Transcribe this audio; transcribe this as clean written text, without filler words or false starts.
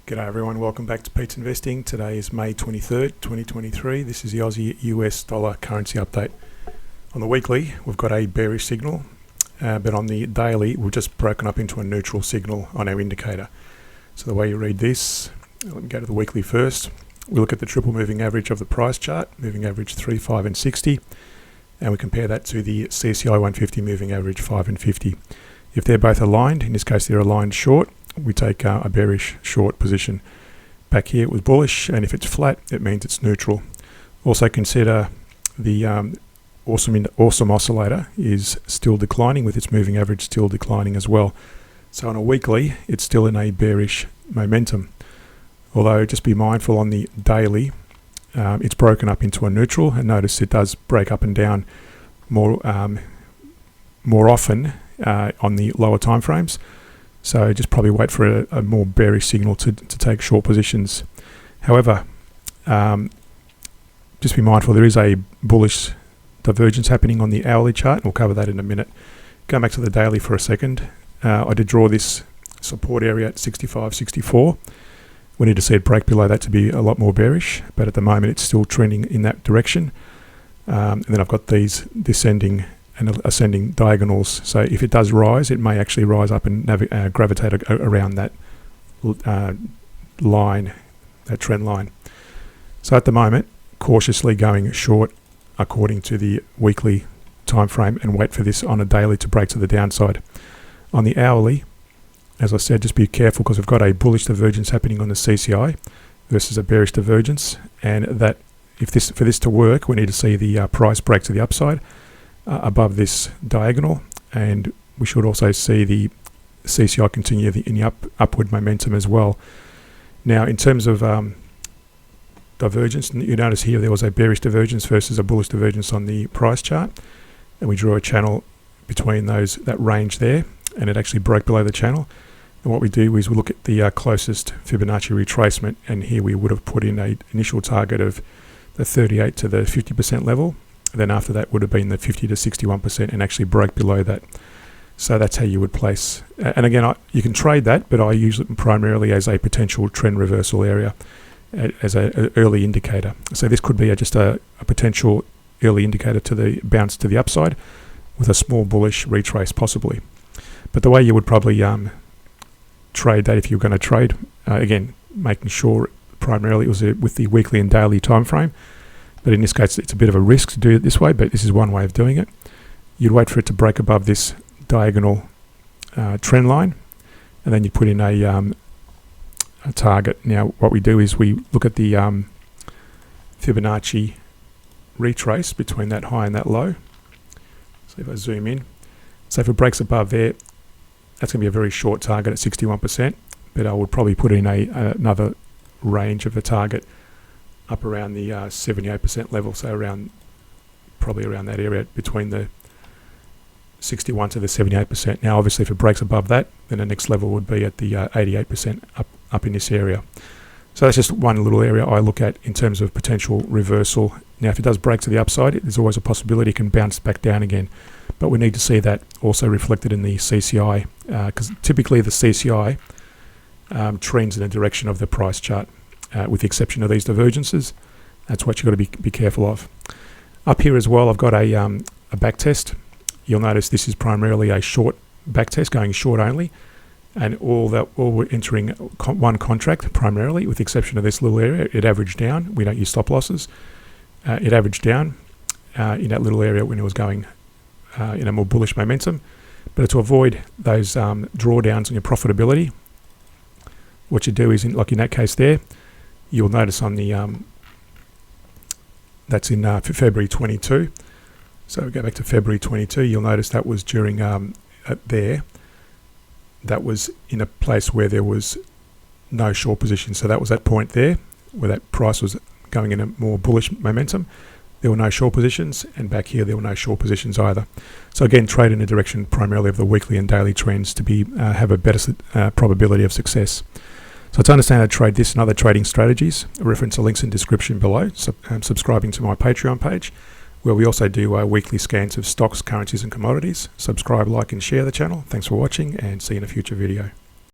G'day everyone, welcome back to Pete's Investing. Today is May 23rd, 2023. This is the Aussie US dollar currency update. On the weekly, we've got a bearish signal, but on the daily, we've just broken up into a neutral signal on our indicator. So the way you read this, let me go to the weekly first. We look at the triple moving average of the price chart, moving average 3, 5 and 60, and we compare that to the CCI 150 moving average 5 and 50. If they're both aligned, in this case they're aligned short, we take a bearish short position. Back here it was bullish, and if it's flat it means it's neutral. Also consider the awesome oscillator is still declining, with its moving average still declining as well. So on a weekly it's still in a bearish momentum, although just be mindful on the daily it's broken up into a neutral, and notice it does break up and down more often on the lower time frames. So just probably wait for a more bearish signal to take short positions. However, just be mindful there is a bullish divergence happening on the hourly chart, and we'll cover that in a minute. Going back to the daily for a second, I did draw this support area at 65, 64. We need to see it break below that to be a lot more bearish, but at the moment it's still trending in that direction. And then I've got these descending and ascending diagonals, so if it does rise, it may actually rise up and gravitate around that line, that trend line. So at the moment, cautiously going short according to the weekly time frame, and wait for this on a daily to break to the downside. On the hourly, as I said, just be careful, because we've got a bullish divergence happening on the CCI versus a bearish divergence, and that for this to work, we need to see the price break to the upside above this diagonal, and we should also see the CCI continue in the upward momentum as well. Now, in terms of divergence, you notice here there was a bearish divergence versus a bullish divergence on the price chart, and we drew a channel between that range there, and it actually broke below the channel. And what we do is we look at the closest Fibonacci retracement, and here we would have put in an initial target of the 38 to the 50% level. Then after that would have been the 50 to 61%, and actually broke below that. So that's how you would place. And again, you can trade that, but I use it primarily as a potential trend reversal area, as an early indicator. So this could be just a potential early indicator to the bounce to the upside, with a small bullish retrace possibly. But the way you would probably trade that, if you're going to trade, again, making sure primarily it was with the weekly and daily time frame. But in this case, it's a bit of a risk to do it this way, but this is one way of doing it. You'd wait for it to break above this diagonal trend line, and then you put in a target. Now, what we do is we look at the Fibonacci retrace between that high and that low. So if I zoom in, so if it breaks above there, that's going to be a very short target at 61%, but I would probably put in another range of a target up around the 78% level, so probably around that area between the 61 to the 78%. Now obviously if it breaks above that, then the next level would be at the 88% up in this area. So that's just one little area I look at in terms of potential reversal. Now if it does break to the upside, there's always a possibility it can bounce back down again, but we need to see that also reflected in the CCI, because typically the CCI trends in the direction of the price chart. With the exception of these divergences. That's what you've got to be careful of. Up here as well, I've got a back test. You'll notice this is primarily a short back test, going short only, and all we're entering one contract primarily, with the exception of this little area. It averaged down. We don't use stop losses. It averaged down in that little area when it was going in a more bullish momentum. But to avoid those drawdowns on your profitability, what you do is, like in that case there, you'll notice on the that's in February 22. So we go back to February 22. You'll notice that was during there. That was in a place where there was no short position. So that was that point there where that price was going in a more bullish momentum. There were no short positions, and back here there were no short positions either. So again, trade in the direction primarily of the weekly and daily trends to have a better probability of success. So to understand how to trade this and other trading strategies, reference the links in the description below. Subscribing to my Patreon page, where we also do weekly scans of stocks, currencies and commodities. Subscribe, like and share the channel. Thanks for watching, and see you in a future video.